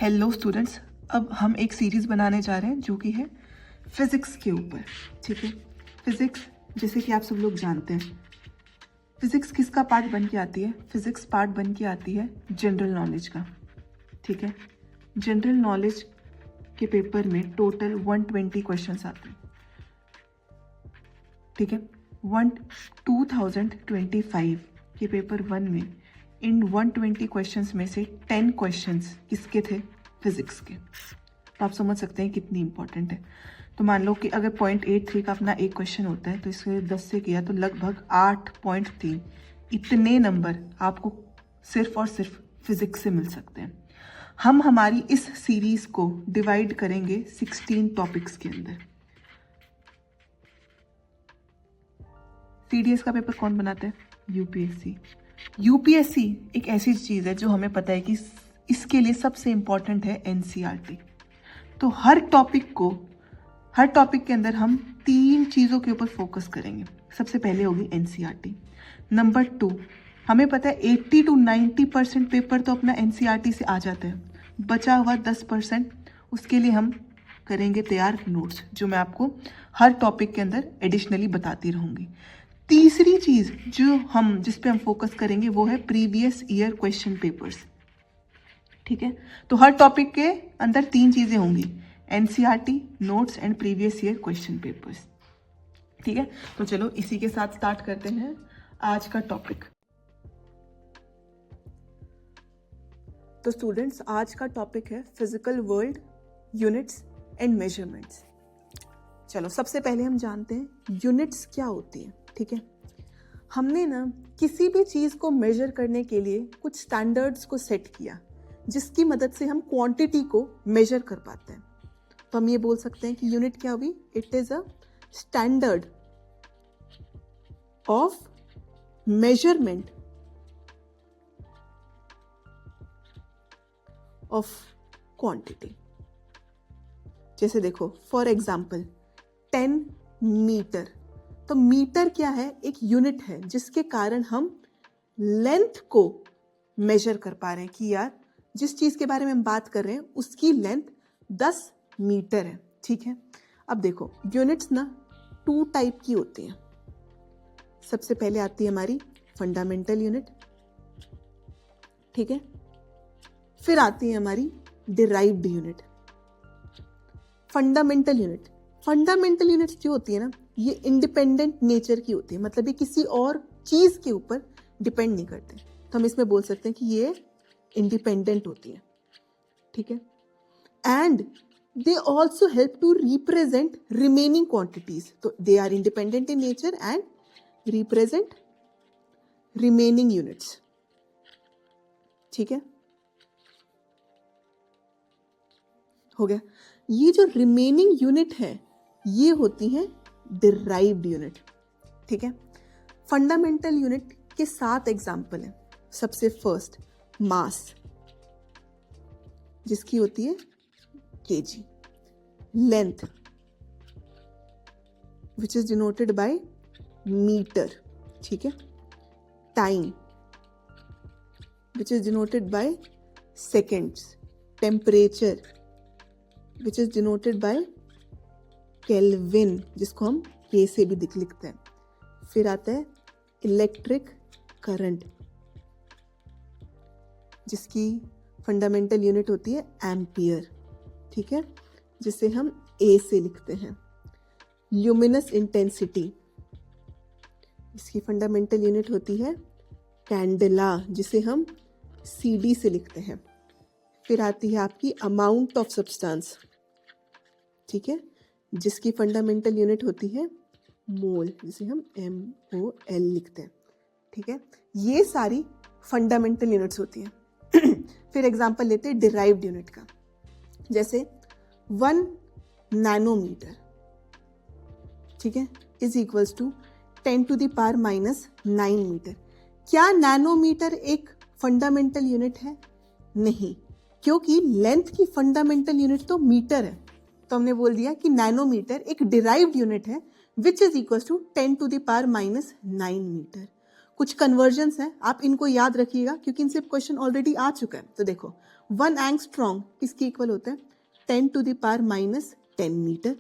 Hello students, अब हम एक सीरीज़ बनाने जा रहे हैं जो कि है फिज़िक्स के ऊपर। ठीक है, फिज़िक्स जैसे कि आप सब लोग जानते हैं, फिज़िक्स किसका पार्ट बन के आती है? फिज़िक्स पार्ट बन के आती है जनरल नॉलेज का। ठीक है, जनरल नॉलेज के पेपर में टोटल 120 क्वेश्चंस आते हैं। ठीक है, 2025 के पेपर 1 में इन 120 क्वेश्चंस में से 10 क्वेश्चंस किसके थे? फिजिक्स के। तो आप समझ सकते हैं कितनी इंपॉर्टेंट है। तो मान लो कि अगर 0.83 का अपना एक क्वेश्चन होता है तो इसके 10 से किया तो लगभग 8.3 इतने नंबर आपको सिर्फ और सिर्फ फिजिक्स से मिल सकते हैं। हम हमारी इस सीरीज को डिवाइड करेंगे 16 टॉपिक्स के अंदर। सीडीएस का पेपर कौन बनाता है? यूपीएससी। यूपीएससी एक ऐसी चीज है जो हमें पता है कि इसके लिए सबसे इंपॉर्टेंट है एनसीईआरटी। तो हर टॉपिक के अंदर हम 3 चीजों के ऊपर फोकस करेंगे। सबसे पहले होगी एनसीईआरटी। नंबर 2, हमें पता है 80 to 90% पेपर तो अपना एनसीईआरटी से आ जाता है। बचा हुआ 10% उसके लिए हम करेंगे तैयार नोट्स, जो मैं आपको हर टॉपिक के अंदर एडिशनली बताती रहूंगी। तीसरी चीज जिस पे हम फोकस करेंगे वो है प्रीवियस ईयर क्वेश्चन पेपर्स। ठीक है, तो हर टॉपिक के अंदर 3 चीजें होंगी, NCERT, notes and previous year question papers. ठीक है, तो चलो इसी के साथ स्टार्ट करते हैं आज का टॉपिक। तो स्टूडेंट्स, आज का टॉपिक है physical world, units and measurements. चलो सबसे पहले हम जानते हैं यूनिट्स क्या होती है। ठीक है, हमने ना किसी भी चीज को मेजर करने के लिए कुछ स्टैंडर्ड्स को सेट किया जिसकी मदद से हम क्वांटिटी को मेजर कर पाते हैं। तो हम ये बोल सकते हैं कि यूनिट क्या हुई? It is a standard of measurement of quantity. जैसे देखो, फॉर एग्जाम्पल 10 मीटर। तो मीटर क्या है? एक यूनिट है जिसके कारण हम लेंथ को मेजर कर पा रहे हैं कि यार जिस चीज के बारे में हम बात कर रहे हैं उसकी लेंथ 10 मीटर है। ठीक है, अब देखो यूनिट्स ना 2 टाइप की होती हैं। सबसे पहले आती है हमारी फंडामेंटल यूनिट। ठीक है, फिर आती है हमारी डिराइव्ड यूनिट। फंडामेंटल यूनिट्स जो होती है ना, ये इंडिपेंडेंट नेचर की होती है, मतलब ये किसी और चीज के ऊपर डिपेंड नहीं करते। तो हम इसमें बोल सकते हैं कि ये इंडिपेंडेंट होती है। ठीक है, and they also help to represent remaining quantities. तो they are independent in nature and represent remaining units. ठीक है, हो गया। ये जो रिमेनिंग यूनिट है ये होती है डिराइव्ड यूनिट। ठीक है, फंडामेंटल यूनिट के 7 एग्जाम्पल हैं। सबसे फर्स्ट मास, जिसकी होती है KG. Length, which is denoted by metre. ठीक है, time, which is denoted by seconds. Temperature, which is denoted by kelvin, जिसको हम के से भी लिखते हैं। फिर आता है इलेक्ट्रिक करंट, जिसकी फंडामेंटल यूनिट होती है एम्पियर। ठीक है, जिसे हम ए से लिखते हैं। ल्यूमिनस इंटेंसिटी, इसकी फंडामेंटल यूनिट होती है कैंडेला, जिसे हम सीडी से लिखते हैं। फिर आती है आपकी अमाउंट ऑफ सब्सटेंस। ठीक है, जिसकी फंडामेंटल यूनिट होती है मोल, जिसे हम MOL लिखते हैं। ठीक है, ये सारी फंडामेंटल यूनिट्स होती हैं। फिर एग्जांपल लेते हैं डिराइव्ड यूनिट का। जैसे 1 नैनोमीटर, ठीक है, is equals to 10 to the power -9 metre. क्या नैनोमीटर एक फंडामेंटल यूनिट है? नहीं, क्योंकि लेंथ की फंडामेंटल यूनिट तो मीटर है। तो हमने बोल दिया कि नैनोमीटर एक डिराइव्ड यूनिट है which is equal to 10 to the power -9 metre. कुछ कन्वर्जन्स हैं, आप इनको याद रखिएगा क्योंकि इनसे क्वेश्चन ऑलरेडी आ चुका है। तो देखो 1 एंगस्ट्रॉम किसके इक्वल होता है 10⁻⁻10 मीटर।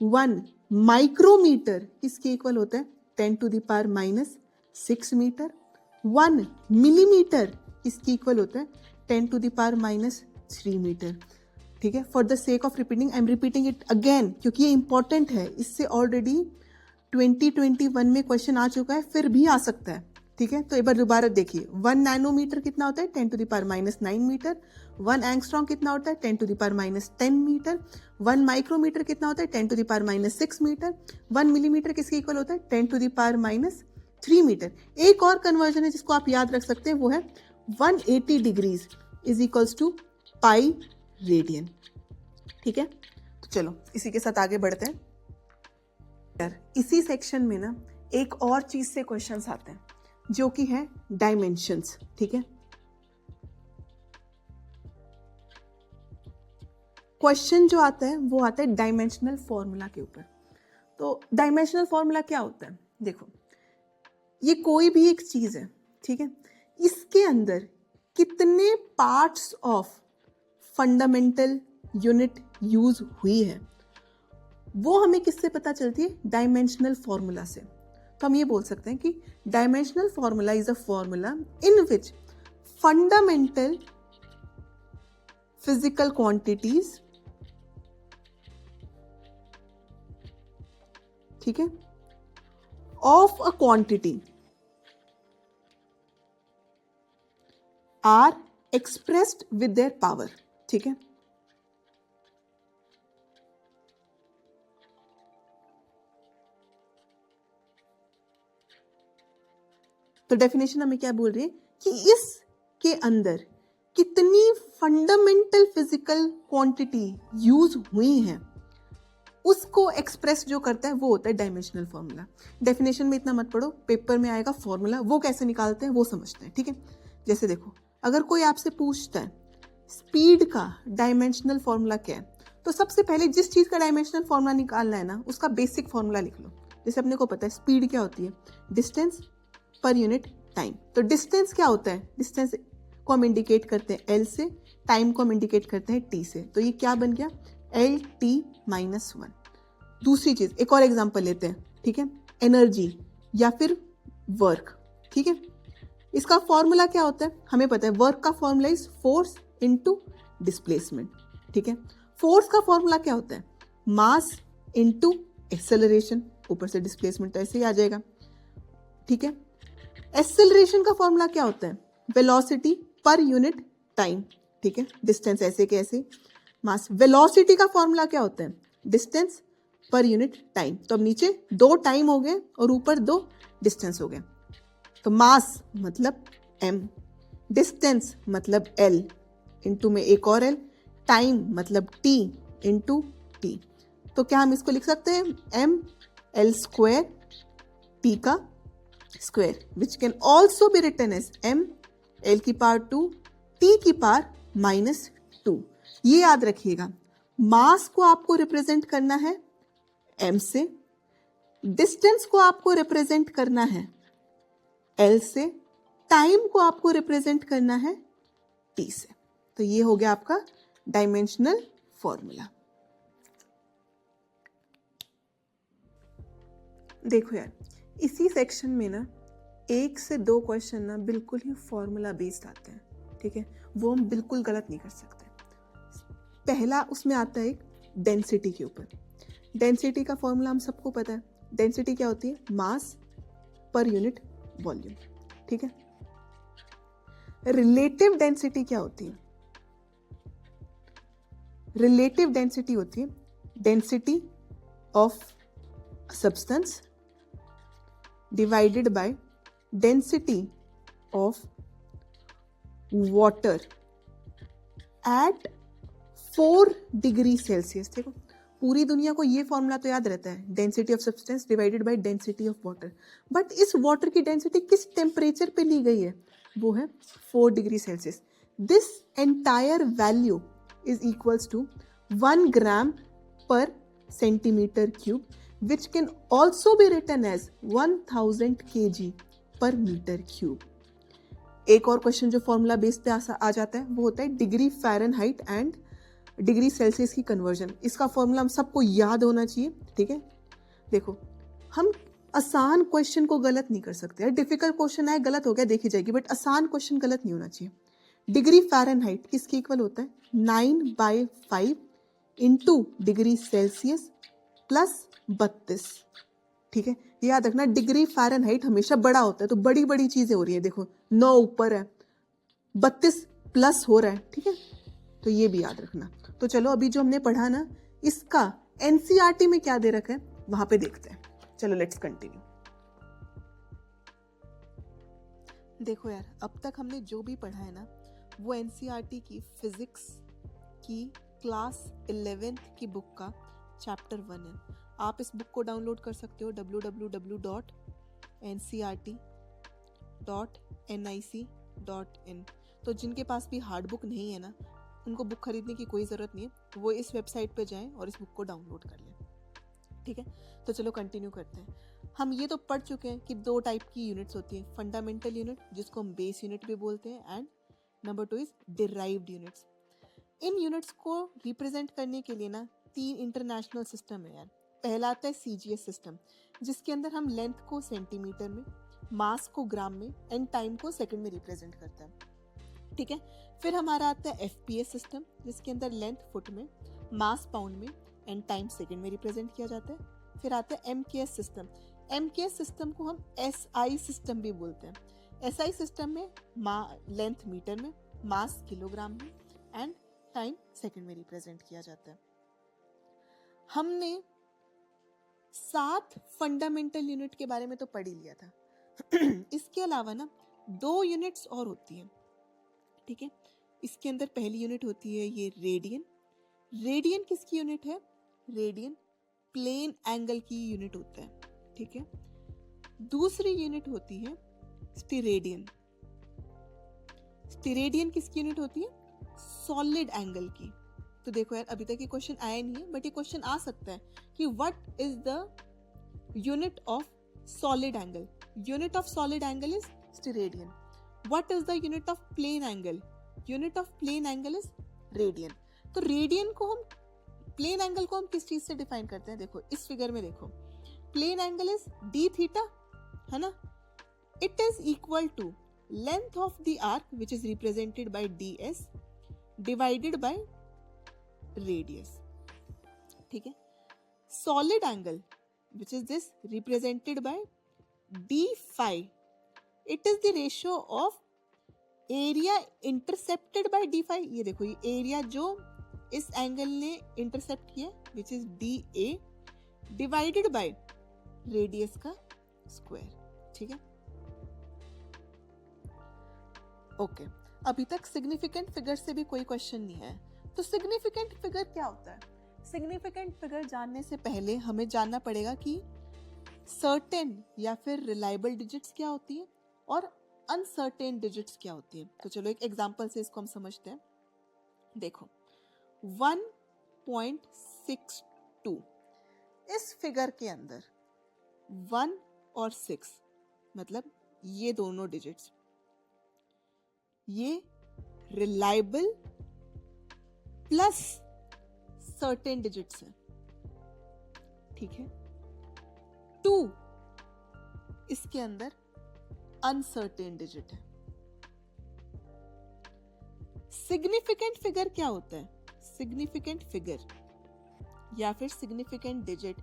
1 माइक्रोमीटर किसके इक्वल होता है 10⁻⁻6 मीटर। 1 मिलीमीटर किसके इक्वल होता है 10⁻⁻3 मीटर। ठीक है, for the sake of repeating I am repeating it again क्योंकि ये इंपॉर्टेंट है, इससे ऑलरेडी 2021 में क्वेश्चन आ चुका है, फिर भी आ सकता है। ठीक है, तो एक बार दोबारा देखिए 1 नैनोमीटर कितना होता है 10⁻⁹ मीटर। 1 एंगस्ट्रॉम कितना होता है 10⁻⁻10 मीटर। 1 माइक्रोमीटर कितना होता है 10⁻⁻6 मीटर। 1 मिलीमीटर किसके इक्वल होता है 10⁻3 मीटर। एक और कन्वर्जन है जिसको आप याद रख सकते हैं, वो है 180 degrees is equals to pi radian. ठीक है, तो चलो इसी के साथ आगे बढ़ते हैं। इसी सेक्शन में ना एक और चीज से क्वेश्चंस आते हैं जो कि है डायमेंशंस। ठीक है, क्वेश्चन जो आता है वो आता है डायमेंशनल फॉर्मूला के ऊपर। तो डायमेंशनल फॉर्मूला क्या होता है, देखो ये कोई भी एक चीज है, ठीक है, इसके अंदर कितने parts of fundamental unit use हुई है वो हमें किससे पता चलती है डायमेंशनल फॉर्मूला से। तो हम ये बोल सकते हैं कि dimensional formula is a formula in which fundamental physical quantities, ठीक है, of a quantity are expressed with their power. ठीक है, तो डेफिनेशन हमें क्या बोल रही है कि इसके अंदर कितनी फंडामेंटल फिजिकल क्वांटिटी यूज हुई है उसको एक्सप्रेस जो करता है वो होता है डायमेंशनल फॉर्मूला। डेफिनेशन में इतना मत पढ़ो, पेपर में आएगा फॉर्मूला, वो कैसे निकालते हैं वो समझते हैं। ठीक है, जैसे देखो अगर कोई आपसे पूछता है स्पीड का डायमेंशनल फॉर्मूला क्या है, तो सबसे पहले जिस चीज का डायमेंशनल फॉर्मूला निकालना है ना उसका बेसिक फॉर्मूला लिख लो। जैसे अपने को पता है स्पीड क्या होती है डिस्टेंस पर यूनिट टाइम। तो डिस्टेंस क्या होता है, डिस्टेंस को हम इंडिकेट करते हैं एल से, टाइम को हम इंडिकेट करते हैं टी से। तो ये क्या बन गया LT-1। दूसरी चीज एक और एग्जांपल लेते हैं, ठीक है, एनर्जी या फिर वर्क। ठीक है, इसका फॉर्मूला क्या होता है हमें पता है, वर्क का formula is force into displacement. ठीक है, फोर्स का फॉर्मूला क्या होता है मास इनटू एक्सेलरेशन, ऊपर से डिस्प्लेसमेंट तो ऐसे ही आ जाएगा। ठीक है, एक्सेलरेशन का फॉर्मूला क्या होता है वेलोसिटी पर यूनिट टाइम। ठीक है, डिस्टेंस ऐसे के ऐसे, मास। वेलोसिटी का फॉर्मूला क्या होता है डिस्टेंस पर यूनिट टाइम। तो अब नीचे 2 टाइम हो गए और ऊपर 2 डिस्टेंस हो गए। तो मास मतलब m, डिस्टेंस मतलब l, इंटू में एक और l, टाइम मतलब t इंटू t। तो क्या हम इसको लिख सकते हैं m l स्क्वायर t का square, which can also be written as m l की पावर 2 t की पावर -2। ये याद रखिएगा, मास को आपको रिप्रेजेंट करना है m से, डिस्टेंस को आपको रिप्रेजेंट करना है l से, टाइम को आपको रिप्रेजेंट करना है t से। तो ये हो गया आपका डायमेंशनल फॉर्मूला। देखो यार इसी सेक्शन में ना 1 से 2 क्वेश्चन ना बिल्कुल ही फॉर्मूला बेस्ड आते हैं। ठीक है, वो हम बिल्कुल गलत नहीं कर सकते। पहला उसमें आता है एक डेंसिटी के ऊपर। डेंसिटी का फॉर्मूला हम सबको पता है, डेंसिटी क्या होती है मास पर यूनिट वॉल्यूम। ठीक है, रिलेटिव डेंसिटी क्या होती है, रिलेटिव डेंसिटी होती है density of substance divided by density of water at 4 degree Celsius. देखो पूरी दुनिया को ये फॉर्मूला तो याद रहता है density of substance divided by density of water, but इस वाटर की डेंसिटी किस टेम्परेचर पे ली गई है वो है 4 degree Celsius. This entire value is equals to 1 gram per centimetre cube, which can also be written as 1000 kg per metre cube. एक और क्वेश्चन जो फॉर्मूला बेस पे आ जाता है वो होता है degree Fahrenheit and degree Celsius की कन्वर्जन। इसका फॉर्मूला हम सबको याद होना चाहिए, ठीक है। देखो, हम आसान क्वेश्चन को गलत नहीं कर सकते। डिफिकल्ट क्वेश्चन आए गलत हो गया देखी जाएगी, बट आसान क्वेश्चन गलत नहीं होना चाहिए। डिग्री फ़ारेनहाइट किसके इक्वल होता है? 9/5 इंटू डिग्री सेल्सियस प्लस 32, ठीक है। याद रखना डिग्री फ़ारेनहाइट हमेशा बड़ा होता है, तो बड़ी बड़ी चीजें हो रही है। देखो 9 ऊपर है, 32 प्लस हो रहा है, ठीक है, तो ये भी याद रखना। तो चलो अभी जो हमने पढ़ा ना, इसका एनसीईआरटी में क्या दे रखा है वहां पे देखते हैं। चलो लेट्स कंटिन्यू। देखो यार, अब तक हमने जो भी पढ़ा है ना वो एनसीईआरटी की फिजिक्स की क्लास 11th की बुक का चैप्टर 1 है। आप इस बुक को डाउनलोड कर सकते हो www.ncrt.nic.in। तो जिनके पास भी हार्ड बुक नहीं है ना, उनको बुक खरीदने की कोई ज़रूरत नहीं है, वो इस वेबसाइट पे जाएं और इस बुक को डाउनलोड कर लें, ठीक है। तो चलो कंटिन्यू करते हैं। हम ये तो पढ़ चुके हैं कि 2 टाइप की यूनिट्स होती हैं, फंडामेंटल यूनिट जिसको हम बेस यूनिट भी बोलते हैं, and number 2 is derived units. In units को रिप्रेजेंट करने के लिए ना 3 इंटरनेशनल सिस्टम है यार। पहला आता है सीजीएस सिस्टम, जिसके अंदर हम लेंथ को सेंटीमीटर में, मास को ग्राम में एंड टाइम को सेकंड में रिप्रेजेंट करता है, ठीक है। फिर हमारा आता है एफपीएस सिस्टम, जिसके अंदर लेंथ फुट में, मास पाउंड में एंड टाइम सेकंड में रिप्रेजेंट किया जाता है। फिर आता है एमकेएस सिस्टम। एमकेएस सिस्टम को हम एसआई सिस्टम भी बोलते हैं। एसआई सिस्टम में लेंथ मीटर में, मास किलोग्राम में एंड टाइम सेकंड में रिप्रेजेंट किया जाता है। हमने 7 फंडामेंटल यूनिट के बारे में तो पढ़ ही लिया था। इसके अलावा ना 2 यूनिट्स और होती हैं, ठीक है। इसके अंदर पहली यूनिट होती है ये रेडियन। रेडियन किसकी यूनिट है? रेडियन प्लेन एंगल की यूनिट होता है, ठीक है। दूसरी यूनिट होती है स्टीरेडियन। स्टीरेडियन किसकी यूनिट होती है? सॉलिड एंगल की। तो देखो यार, अभी तक ये क्वेश्चन आया नहीं है, बट ये क्वेश्चन आ सकता है कि what is the unit of solid angle? Unit of solid angle is steradian. What is the unit of plane angle? Unit of plane angle is radian. तो रेडियन को हम, प्लेन एंगल को हम किस चीज से डिफाइन करते हैं? देखो इस फिगर में देखो, plane angle is d theta, है ना। It is equal to length of the arc which is represented by ds divided by radius, ठीक है। Solid angle which is this represented by d phi, it is the ratio of area intercepted by d phi। ये देखो, ये area जो इस angle ने intercept किया which is DA divided by radius का स्क्वायर, ठीक है। ओके, अभी तक सिग्निफिकेंट फिगर से भी कोई क्वेश्चन नहीं है। तो सिग्निफिकेंट फिगर क्या होता है? सिग्निफिकेंट फिगर जानने से पहले हमें जानना पड़ेगा कि सर्टेन या फिर रिलायबल डिजिट्स क्या होती है और अनसर्टेन डिजिट्स क्या होती है। तो चलो एक एग्जांपल से इसको हम समझते हैं। देखो 1.62, इस फिगर के अंदर 1 और 6 मतलब ये दोनों डिजिट्स, ये रिलायबल प्लस सर्टेन डिजिट्स है, ठीक है। 2 इसके अंदर अनसर्टेन डिजिट है। सिग्निफिकेंट फिगर क्या होता है? सिग्निफिकेंट फिगर या फिर significant digit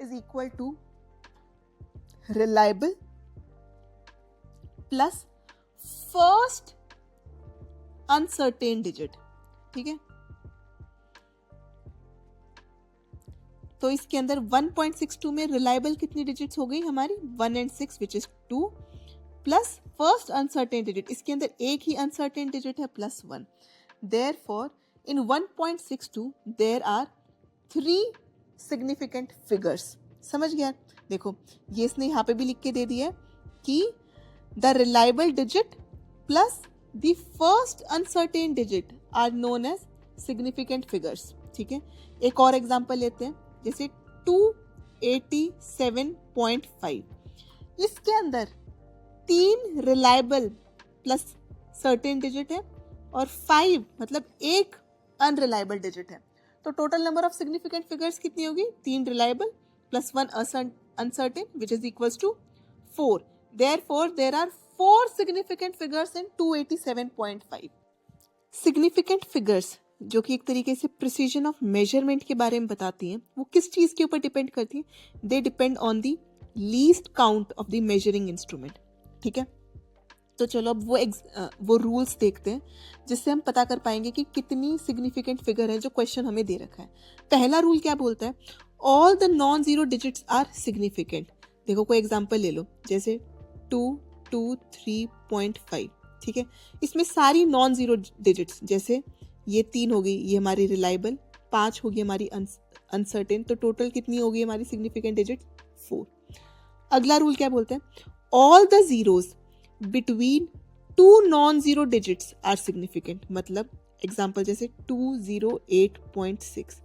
is equal to reliable plus first uncertain digit, ठीक है। तो इसके अंदर 1.62 में रिलायबल कितनी डिजिट्स हो गई हमारी? 1 and 6 which is 2 plus first uncertain digit, इसके अंदर एक ही अनसर्टेन डिजिट है plus 1। Therefore, in 1.62 there are 3 significant figures। समझ गया? देखो ये इसने यहाँ पे भी लिख के दे दिया कि the reliable digit plus the first uncertain digit are known as significant figures, ठीक है। एक और एग्जांपल लेते हैं, जैसे 287.5, इसके अंदर 3 रिलायबल प्लस सर्टेन डिजिट है और 5 मतलब एक अनरिलायबल डिजिट है। तो total number of significant figures कितनी होगी? 3 reliable plus 1 uncertain which is equals to 4. Therefore, there are 4 significant figures in 287.5. Significant figures जो कि एक तरीके से प्रिसीजन ऑफ मेजरमेंट के बारे में बताती हैं, वो किस चीज़ के ऊपर डिपेंड करती हैं? They depend on the least count of the measuring instrument. ठीक है, तो चलो अब वो रूल्स देखते हैं जिससे हम पता कर पाएंगे कि कितनी सिग्निफिकेंट फिगर है जो क्वेश्चन हमें दे रखा है। पहला रूल क्या बोलता है? All the non zero digits are significant. देखो कोई एग्जांपल ले लो, जैसे 223.5। ठीक है, इसमें सारी नॉन जीरो डिजिट्स, जैसे ये 3 हो गई, ये हमारी रिलायबल, 5 होगी हमारी अनसर्टेन, तो टोटल कितनी होगी हमारी सिग्निफिकेंट डिजिट? 4। अगला रूल क्या बोलते हैं? All the zeros between 2 non zero digits are significant. मतलब एग्जांपल जैसे 208.6,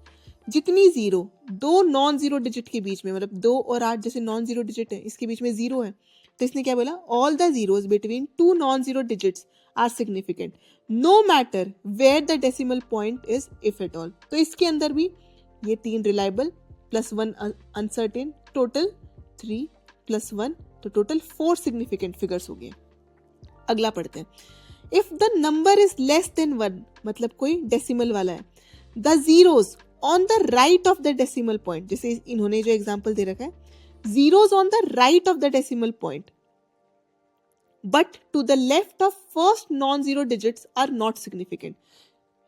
जितनी जीरो 2 नॉन जीरो डिजिट के बीच में, मतलब 2 और 8 जैसे नॉन जीरो डिजिट है, इसके बीच में 0 है, तो इसने क्या बोला? All the zeros between 2 non zero digits are significant no matter where the decimal point is if at all. तो इसके अंदर भी ये 3 reliable plus 1 uncertain, total 3 plus 1, तो टोटल 4 सिग्निफिकेंट फिगर्स हो गए। अगला पढ़ते हैं। If the number is less than 1, मतलब कोई डेसिमल वाला है, the zeros on the right of the decimal point, जैसे इन्होंने जो एग्जांपल दे रखा है, zeros on the right of the decimal point but to the left of first non zero digits are not significant.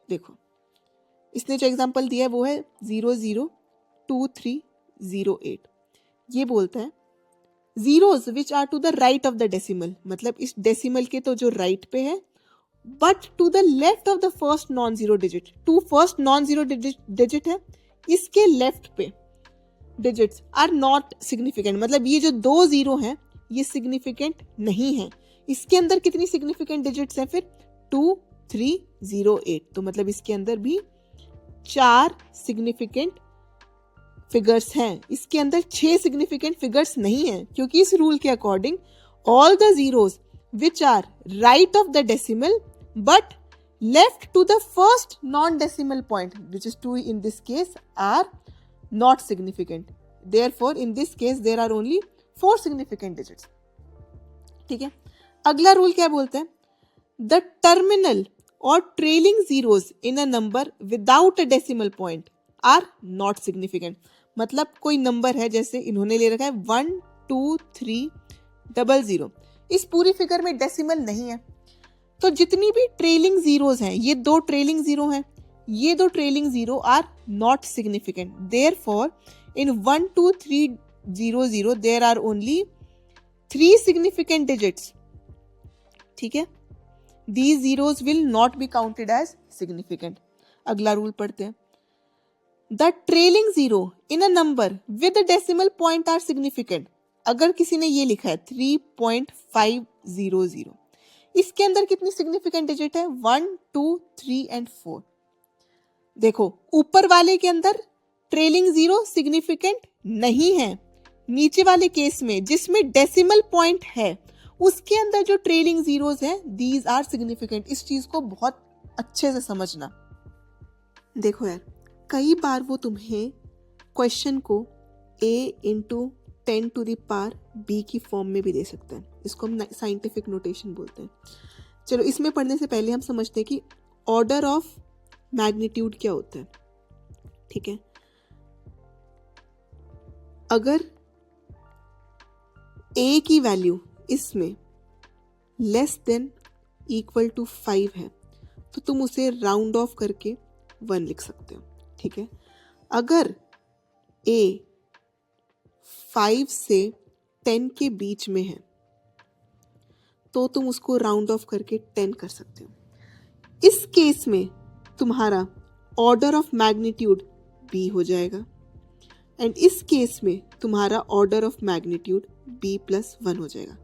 देखो इसने जो एग्जांपल दिया है वो है 002308। ये बोलता है zeros which are to the right of the decimal, मतलब इस डेसिमल के तो जो राइट पे है, but to the left of the first non zero digit, to first non zero digit है, इसके लेफ्ट पे डिजिट्स आर नॉट सिग्निफिकेंट। मतलब ये जो 2 जीरो हैं ये सिग्निफिकेंट नहीं है। इसके अंदर कितनी सिग्निफिकेंट डिजिट्स हैं फिर? 2308। तो मतलब इसके अंदर भी 4 सिग्निफिकेंट फिगर्स हैं, इसके अंदर 6 सिग्निफिकेंट फिगर्स नहीं हैं, क्योंकि इस रूल के according all the zeros which are right of the decimal but left to the first non decimal point which is 2 in this case are not significant. Therefore, in this case there are only 4 significant digits. ठीक है, अगला rule क्या बोलते हैं? The terminal or trailing zeros in a number without a decimal point are not significant. मतलब कोई number है, जैसे इन्होंने ले रखा है 12300, इस पूरी फिगर में डेसिमल नहीं है, तो जितनी भी ट्रेलिंग जीरोज हैं, ये 2 ट्रेलिंग जीरो हैं, ये 2 trailing zero are not significant. Therefore in 12300 there are only 3 significant digits. ठीक है, these zeros will not be counted as significant. अगला रूल पढ़ते हैं। The trailing zero in a number with decimal point are significant. अगर किसी ने ये लिखा है 3.500, इसके अंदर कितनी सिग्निफिकेंट डिजिट है? 1, 2, 3 and 4। देखो ऊपर वाले के अंदर ट्रेलिंग जीरो सिग्निफिकेंट नहीं है, नीचे वाले केस में जिसमें डेसिमल पॉइंट है उसके अंदर जो ट्रेलिंग जीरोज हैं दीज आर सिग्निफिकेंट। इस चीज को बहुत अच्छे से समझना। देखो यार, कई बार वो तुम्हें क्वेश्चन को a into 10 to the power b की फॉर्म में भी दे सकते हैं, इसको हम साइंटिफिक नोटेशन बोलते हैं। चलो इसमें पढ़ने से पहले हम समझते हैं कि ऑर्डर ऑफ मैग्नीट्यूड क्या होता है। ठीक है, अगर a की वैल्यू इसमें लेस देन इक्वल टू 5 है तो तुम उसे राउंड ऑफ करके 1 लिख सकते हो। ठीक है, अगर a 5 से 10 के बीच में है तो तुम उसको राउंड ऑफ करके 10 कर सकते हो। इस केस में तुम्हारा ऑर्डर ऑफ मैग्नीट्यूड b हो जाएगा एंड इस केस में तुम्हारा ऑर्डर ऑफ मैग्नीट्यूड b+1 हो जाएगा,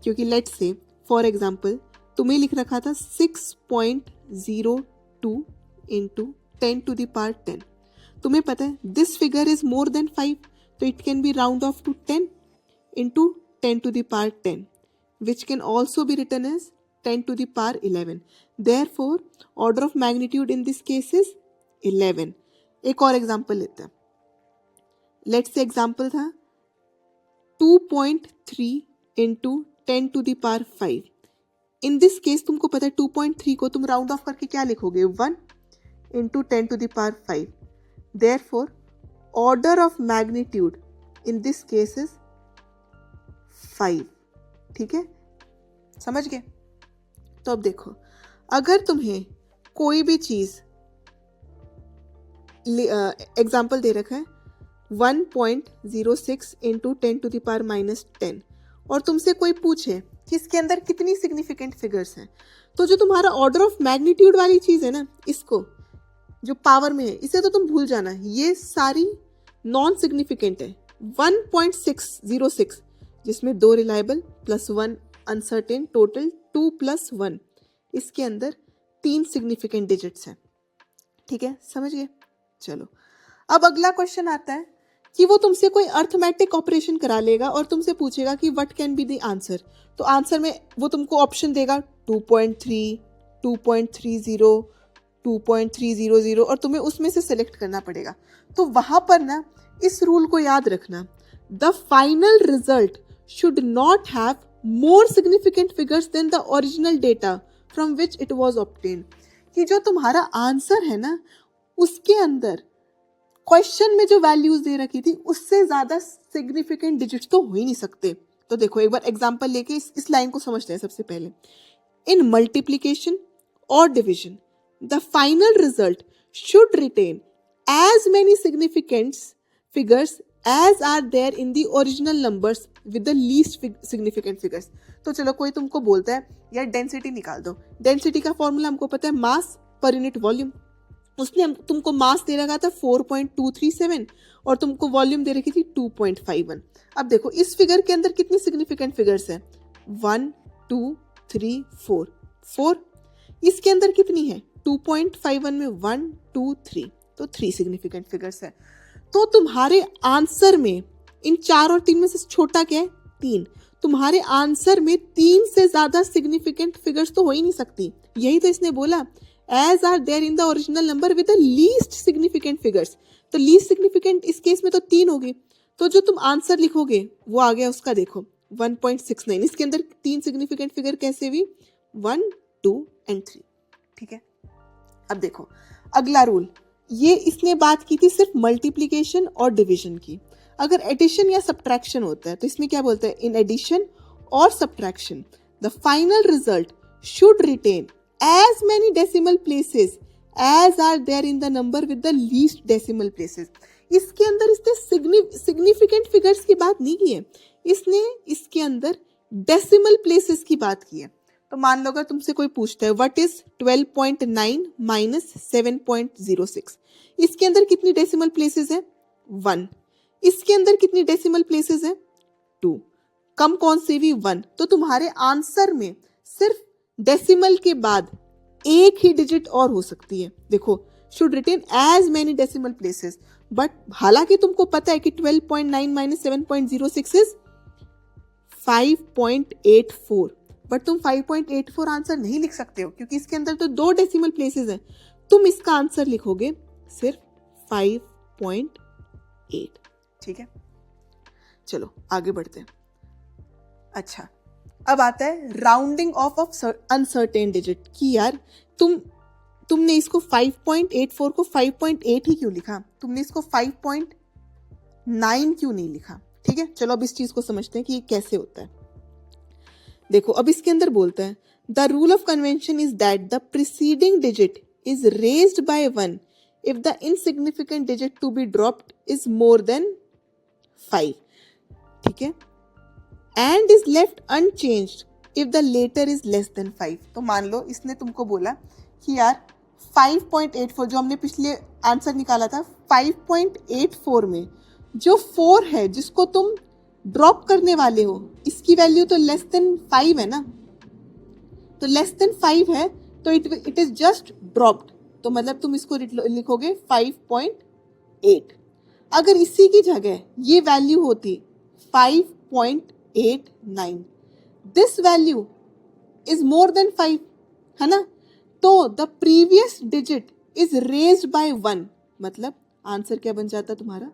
क्योंकि लेट्स से फॉर एग्जांपल तुम्हें लिख रखा था 6.02 into 10 to the power 10। तुम्हें पता है this figure is more than 5, तो it can be round off to 10 into 10 to the power 10। which can also be written as 10 to the power 11. Therefore, order of magnitude in this case is 11. एक और example लेते हैं. Let's say example था 2.3 into 10 to the power 5. In this case तुमको पता है 2.3 को तुम राउंड ऑफ करके क्या लिखोगे 1 into 10 to the power 5. Therefore order of magnitude in this case is 5. ठीक है, समझ गए? तो अब देखो, अगर तुम्हें कोई भी चीज एग्जाम्पल दे रखा है 1.06 into 10 to the power minus 10 और तुमसे कोई पूछे कि इसके अंदर कितनी सिग्निफिकेंट फिगर्स हैं, तो जो तुम्हारा ऑर्डर ऑफ मैग्नीट्यूड वाली चीज है ना, इसको जो पावर में है इसे तो तुम भूल जाना. ये सारी नॉन सिग्निफिकेंट है. 1.606 जिसमें 2 रिलायबल प्लस 1 अनसर्टेन, टोटल 2 + 1. इसके अंदर 3 सिग्निफिकेंट डिजिट्स हैं. ठीक है, समझ गए? चलो, अब अगला क्वेश्चन आता है कि वो तुमसे कोई अर्थमेटिक ऑपरेशन करा लेगा और तुमसे पूछेगा कि what can be the answer. तो आंसर में वो तुमको ऑप्शन देगा 2.3, 2.30, 2.300 और तुम्हें उसमें से सेलेक्ट करना पड़ेगा. तो वहां पर ना इस रूल को याद रखना, the final result should not have more significant figures than the original data from which it was obtained. कि जो तुम्हारा आंसर है ना, उसके अंदर क्वेश्चन में जो वैल्यूज दे रखी थी उससे ज्यादा सिग्निफिकेंट डिजिट्स तो हो ही नहीं सकते. तो देखो, एक बार एग्जांपल लेके इस लाइन को समझते हैं. सबसे पहले, इन मल्टीप्लीकेशन और division the final result should retain as many significant figures as are there in the original numbers with the least significant figures. तो चलो, कोई तुमको बोलता है यार डेंसिटी निकाल दो. डेंसिटी का फॉर्मूला हमको पता है, मास पर यूनिट वॉल्यूम. उसने तुमको मास दे रखा था 4.237 और तुमको वॉल्यूम दे रखी थी 2.51. अब देखो, इस फिगर के अंदर कितनी सिग्निफिकेंट फिगर्स है? 1, 2, 3, 4. 4. इसके अंदर कितनी है? 2.51 में 1, 2, 3, तो 3 सिग्निफिकेंट फिगर्स है. तो तुम्हारे आंसर में इन 4 और 3 में से छोटा क्या है? 3. तुम्हारे आंसर में 3 से ज्यादा सिग्निफिकेंट फिगर्स तो हो ही नहीं सकती. यही तो इसने बोला, as are there in the original number with the least significant figures. तो least significant इस केस में तो 3 होगी. तो जो तुम आंसर लिखोगे वो आ गया उसका, देखो 1.69. इसके अंदर 3 सिग्निफिकेंट फिगर कैसे हुई? 1, 2 and 3. ठीक है, अब देखो अगला रूल. ये इसने बात की थी सिर्फ मल्टीप्लीकेशन और डिविजन की. अगर एडिशन या सब्ट्रैक्शन होता है तो इसमें क्या बोलता है? इन एडिशन और subtraction the final result should retain as many decimal places as are there in the number with the least decimal places. इसके अंदर इसने सिग्निफिकेंट फिगर्स की बात नहीं की है, इसने इसके अंदर डेसिमल प्लेसेस की बात की है. तो मान लो अगर तुमसे कोई पूछता है व्हाट इज 12.9 माइनस 7.06, इसके अंदर कितनी डेसिमल प्लेसेस है? 1. इसके अंदर कितनी डेसिमल प्लेसेस है? 2. कम कौन से भी? 1. तो तुम्हारे आंसर में सिर्फ डेसिमल के बाद एक ही डिजिट और हो सकती है. देखो, should retain as many decimal places, but हालांकि तुमको पता है कि 12.9 माइनस 7.06 इज 5.84, बट तुम 5.84 आंसर नहीं लिख सकते हो क्योंकि इसके अंदर तो 2 डेसिमल प्लेसेस हैं. तुम इसका आंसर लिखोगे सिर्फ 5.8. ठीक है, चलो आगे बढ़ते हैं. अच्छा, अब आता है राउंडिंग ऑफ अनसर्टेन डिजिट. कि यार तुमने इसको 5.84 को 5.8 ही क्यों लिखा? तुमने इसको 5.9 क्यों नहीं लिखा? ठीक है, चलो अब इस चीज को समझते हैं कि ये कैसे होता है. देखो, अब इसके अंदर बोलता है the rule of convention is that the preceding digit is raised by 1 if the insignificant digit to be dropped is more than 5. ठीक है, and is left unchanged if the later is less than 5. तो मान लो इसने तुमको बोला कि यार 5.84 जो हमने पिछले आंसर निकाला था, 5.84 में जो 4 है जिसको तुम ड्रॉप करने वाले हो, इसकी वैल्यू तो लेस देन 5 है ना. तो लेस देन 5 है तो इट इज जस्ट ड्रॉप्ड. तो मतलब तुम इसको लिखोगे 5.8. अगर इसी की जगह ये वैल्यू होती 5.89, this value is more than 5, है ना, तो the previous digit is raised by 1, मतलब आंसर क्या बन जाता तुम्हारा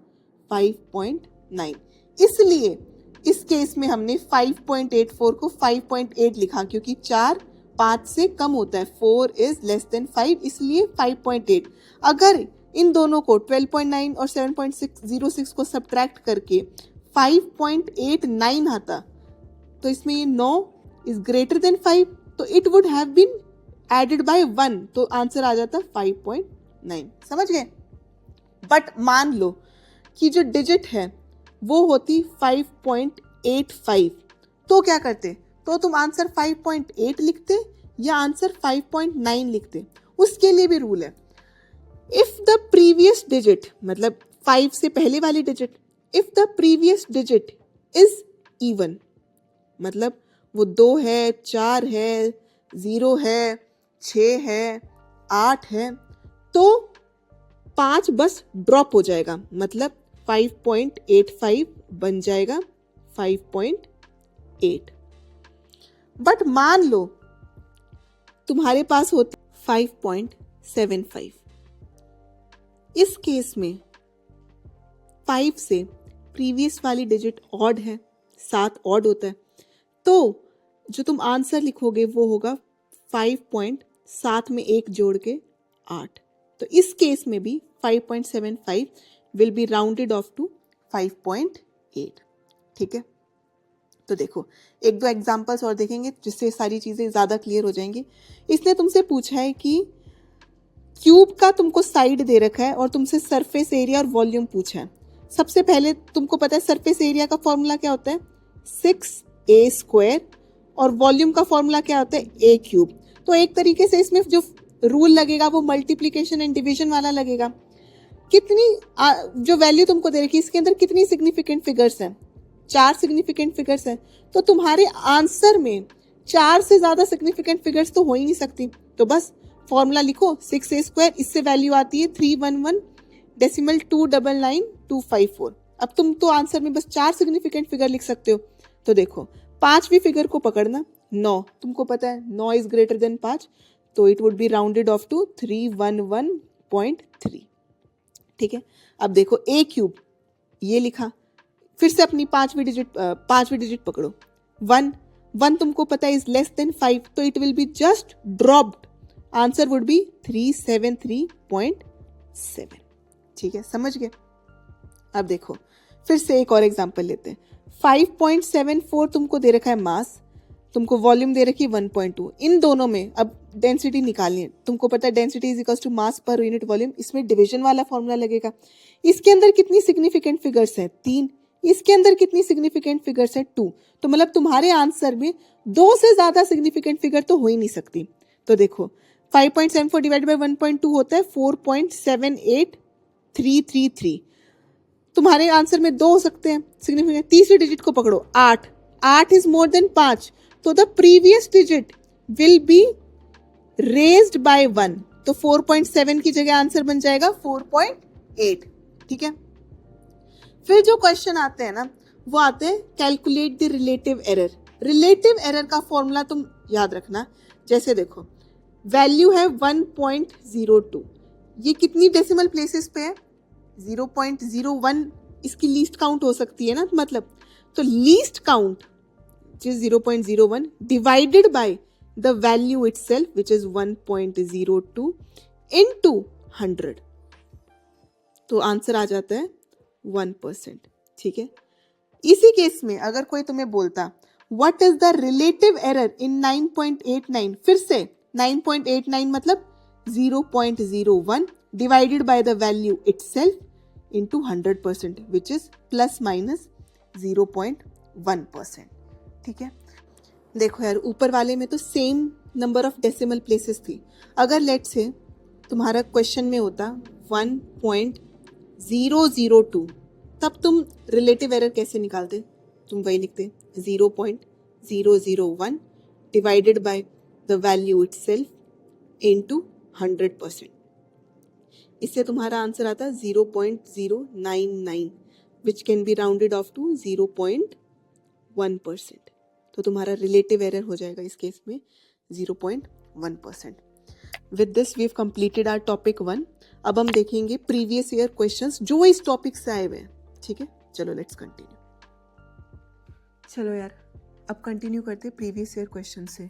5.9। इसलिए इस केस में हमने 5.84 को 5.8 लिखा, क्योंकि 4 5 से कम होता है, 4 इज लेस देन 5, इसलिए 5.8। अगर इन दोनों को 12.9 और 7.606 को सब्ट्रैक्ट करके 5.89 आता, तो इसमें ये 9 इज ग्रेटर देन 5, तो it would have been added by 1, तो आंसर आ जाता 5.9। समझ गए? बट मान लो कि जो डिजिट है वो होती 5.85, तो क्या करते? तो तुम आंसर 5.8 लिखते या आंसर 5.9 लिखते? उसके लिए भी रूल है। इफ द प्रीवियस डिजिट, मतलब 5 से पहले वाली digit, if the previous digit is even, मतलब वो 2 है, 4 है, 0 है, 6 है, 8 है, तो 5 बस ड्रॉप हो जाएगा, मतलब 5.85 बन जाएगा 5.8। बट मान लो तुम्हारे पास होते 5.75, इस केस में 5 से प्रीवियस वाली डिजिट ऑड है, 7 ऑड होता है, तो जो तुम आंसर लिखोगे वो होगा 5.7 में 1 जोड़ के 8। तो इस केस में भी 5.75 will be rounded off to 5.8। ठीक है, तो देखो एक दो एग्जांपल्स और देखेंगे जिससे सारी चीजें ज्यादा क्लियर हो जाएंगी। इसने तुमसे पूछा है कि क्यूब का तुमको साइड दे रखा है और तुमसे सरफेस एरिया और वॉल्यूम पूछा है। सबसे पहले तुमको पता है सरफेस एरिया का फॉर्मूला क्या होता है, 6a², और वॉल्यूम का फॉर्मूला क्या होता है, a³। तो एक तरीके से इसमें जो रूल लगेगा वो मल्टीप्लीकेशन एंड डिवीजन वाला लगेगा। कितनी जो वैल्यू तुमको दे रखी है इसके अंदर कितनी सिग्निफिकेंट फिगर्स हैं, 4 सिग्निफिकेंट फिगर्स हैं, तो तुम्हारे आंसर में 4 से ज्यादा सिग्निफिकेंट फिगर्स तो हो ही नहीं सकती। तो बस फॉर्मूला लिखो 6a², इससे वैल्यू आती है 311.299,254। अब तुम तो आंसर में बस 4 सिग्निफिकेंट फिगर लिख सकते हो। तो देखो 5वीं फिगर को पकड़ना, 9, तुमको पता है 9 इज ग्रेटर देन 5, तो it would be rounded off to 311.3। ठीक है, अब देखो a³ ये लिखा, फिर से अपनी 5वीं डिजिट पकड़ो, 1 तुमको पता है इज लेस देन 5, तो it will be just dropped, answer would be 373.7। ठीक है, समझ गए? अब देखो फिर से एक और एग्जांपल लेते हैं। 5.74 तुमको दे रखा है मास, तुमको वॉल्यूम दे रखी है 1.2, इन दोनों में अब डेंसिटी निकालनी है। तुमको पता है density is equal to mass per unit volume, इसमें डिवीजन वाला फॉर्मूला लगेगा। इसके अंदर कितनी सिग्निफिकेंट फिगर्स हैं, 3, इसके अंदर कितनी सिग्निफिकेंट फिगर्स है, 2, तो मतलब तुम्हारे आंसर में 2 से ज्यादा सिग्निफिकेंट फिगर तो हो ही नहीं सकती। तो देखो 5.74 डिवाइड बाय 1.2 होता है 4.78333, तुम्हारे आंसर में 2 हो सकते हैं सिग्निफिकेंट। तीसरी डिजिट को पकड़ो, 8 इज मोर देन 5, तो the previous digit will be raised by 1, तो 4.7 की जगह आंसर बन जाएगा 4.8। ठीक है, फिर जो क्वेश्चन आते हैं ना वो आते हैं calculate the relative error. Relative error का फॉर्मूला तुम याद रखना, जैसे देखो वैल्यू है 1.02, ये कितनी डेसिमल प्लेसेस पे है, 0.01, इसकी लीस्ट काउंट हो सकती है ना, मतलब तो least count which is 0.01 divided by the value itself which is 1.02 into 100, तो आंसर आ जाता है 1%। ठीक है, इसी केस में अगर कोई तुम्हें बोलता what is the relative error in 9.89, फिर से 9.89 मतलब 0.01 divided by the value itself into 100% which is plus minus 0.1%। ठीक है, देखो यार ऊपर वाले में तो same number of decimal places थी। अगर लेट से तुम्हारा क्वेश्चन में होता 1.002, तब तुम रिलेटिव एरर कैसे निकालते? तुम वही लिखते 0.001 divided by the value itself into 100%, इससे तुम्हारा आंसर आता 0.099 which can be rounded off to 0.1%। तो तुम्हारा रिलेटिव एरर हो जाएगा इस केस में 0.1%। With this we have completed our topic 1। अब हम देखेंगे प्रीवियस ईयर क्वेश्चंस जो इस टॉपिक से आए हुए हैं, ठीक है। चलो लेट्स कंटिन्यू। चलो यार अब कंटिन्यू करते हैं प्रीवियस ईयर क्वेश्चन से।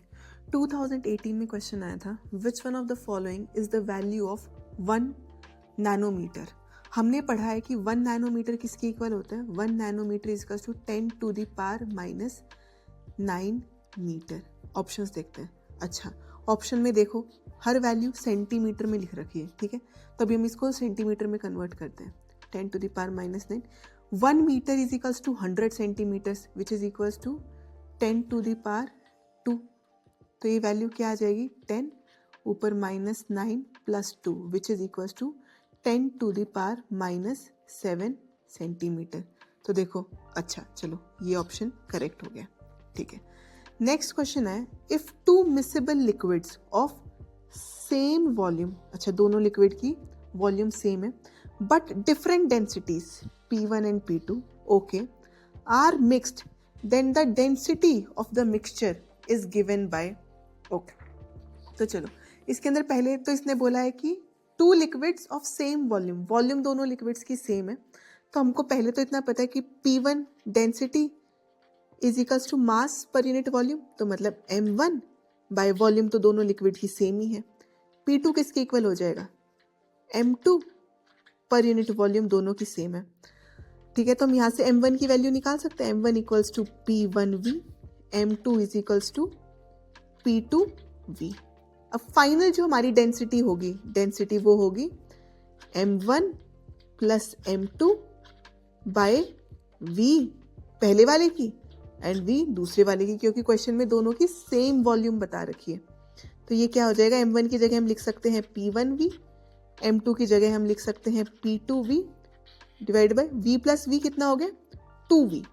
2018 में क्वेश्चन आया था, which one of the following is the value of 1 nanometre. हमने पढ़ा है कि 1 नैनोमीटर किसके इक्वल होता है, 1 nanometre is equal to 10 to the power -9 metre. Options देखते हैं। अच्छा, ऑप्शन में देखो हर वैल्यू सेंटीमीटर में लिख रखी है, ठीक है, तो अभी हम इसको सेंटीमीटर में कन्वर्ट करते हैं। 10 to the power -9, 1 metre is equals to 100 centimetres which is equals to 10 to the power 2। तो ये वैल्यू क्या आ जाएगी, 10 ऊपर -9 plus 2 which is equals to 10 to the power -7 centimetre. तो देखो, अच्छा चलो ये ऑप्शन करेक्ट हो गया, ठीक है। नेक्स्ट क्वेश्चन है, if 2 miscible liquids of same volume, अच्छा दोनों लिक्विड की वॉल्यूम सेम है but different densities P1 and P2, okay, are mixed then the density of the mixture is given by, okay. तो चलो इसके अंदर पहले तो इसने बोला है कि 2 liquids of same volume, volume दोनों लिक्विड्स की सेम है, तो हमको पहले तो इतना पता है कि P1 density is equals to mass per unit volume, तो मतलब M1 बाय वॉल्यूम तो दोनों लिक्विड की सेम ही है। P2 किसके इक्वल हो जाएगा, M2 पर यूनिट वॉल्यूम दोनों की सेम है, ठीक है। तो हम यहाँ से M1 की वैल्यू निकाल सकते हैं, M1 equals to P1V, M2 is equals to P2V। अब फाइनल जो हमारी डेंसिटी होगी, डेंसिटी वो होगी M1 plus M2 bye V पहले वाले की एंड V दूसरे वाले की, क्योंकि क्वेश्चन में दोनों की सेम वॉल्यूम बता रखी है। तो ये क्या हो जाएगा, M1 की जगह हम लिख सकते हैं P1V, M2 की जगह हम लिख सकते हैं P2V divide by V plus V कितना हो गया, 2V।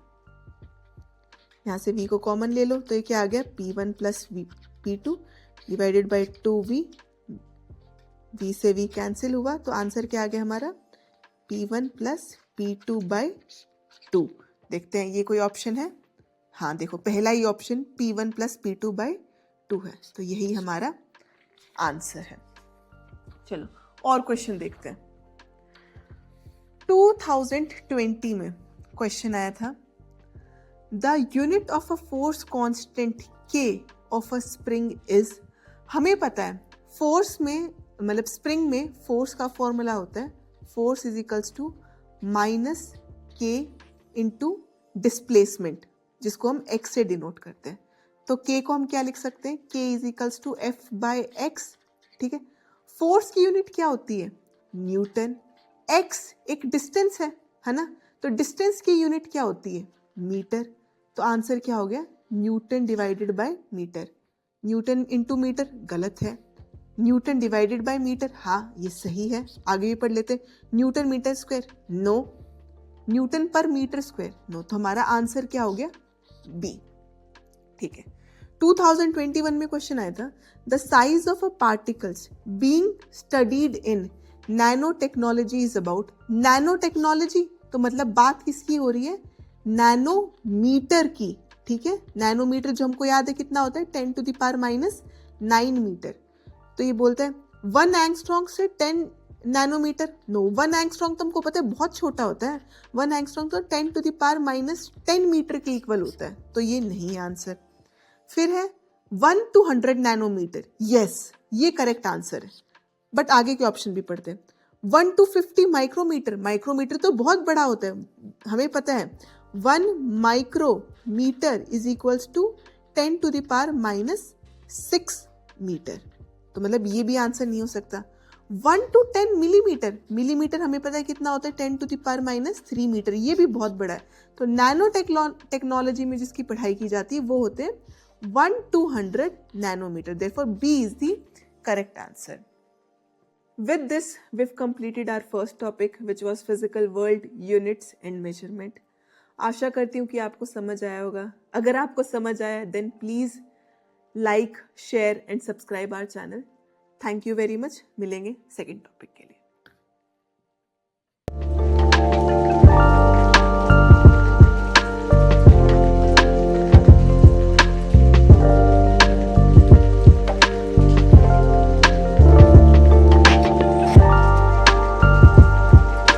यहाँ से V को कॉमन ले लो तो ये क्या आ गया, P1 plus P2 divided by 2V, V से V कैंसिल हुआ तो आंसर क्या आ गया हमारा, P1 प्लस P2 बाय 2। देखते हैं ये कोई ऑप्शन है, हाँ देखो पहला ही option P1 plus P2 bye 2 है, तो यही हमारा आंसर है। चलो और क्वेश्चन देखते हैं। 2020 में क्वेश्चन आया था, the unit of a force constant K of a spring is. हमें पता है फोर्स में, मतलब स्प्रिंग में फोर्स का फॉर्मूला होता है force is equals to -K into displacement, जिसको हम x से डिनोट करते हैं। तो K को हम क्या लिख सकते हैं, K is equals to F by x, ठीक है। फोर्स की यूनिट क्या होती है, न्यूटन, x एक डिस्टेंस है ना, तो डिस्टेंस की यूनिट क्या होती है, मीटर। तो आंसर क्या हो गया, newton divided by metre. Newton into metre गलत है, न्यूटन डिवाइडेड बाय मीटर, हाँ ये सही है। आगे भी पढ़ लेते, newton metre square, no, newton per metre square, no. तो हमारा आंसर क्या हो गया, बी, ठीक है। 2021 में क्वेश्चन आया था, the size of a particles being studied in nano technology is about. Nano technology तो मतलब बात किसकी हो रही है, नैनोमीटर की, ठीक है। नैनोमीटर जो हमको याद है कितना होता है, 10 टू द पावर -9 मीटर। तो ये बोलता है 1 एंगस्ट्रॉन्ग से 10 नैनोमीटर, नो, 1 एंगस्ट्रॉन्ग तो हमको पता है बहुत छोटा होता है, 1 एंगस्ट्रॉन्ग तो 10 टू द पावर -10 मीटर के इक्वल होता है, तो ये नहीं आंसर। फिर है 1 to 100 नैनोमीटर, यस ये करेक्ट आंसर है, बट आगे के ऑप्शन भी पढ़ते हैं। 1 to 50 माइक्रोमीटर, माइक्रोमीटर तो बहुत बड़ा होता है, हमें पता है 1 micrometre is equals to 10 to the power -6 metre, तो मतलब ये भी आंसर नहीं हो सकता। 1 to 10 मिलीमीटर, मिलीमीटर हमें पता है कितना होता है, 10 टू द पावर -3 मीटर, ये भी बहुत बड़ा है। तो नैनो टेक्नोलॉजी में जिसकी पढ़ाई की जाती है वो होते हैं 1 to 100 nanometer. Therefore, B is the correct answer. With this, we've completed our first topic, which was physical world, units and measurement. आशा करती हूँ कि आपको समझ आया होगा। अगर आपको समझ आया, then please like, share and subscribe our channel. Thank you very much. मिलेंगे second topic के लिए।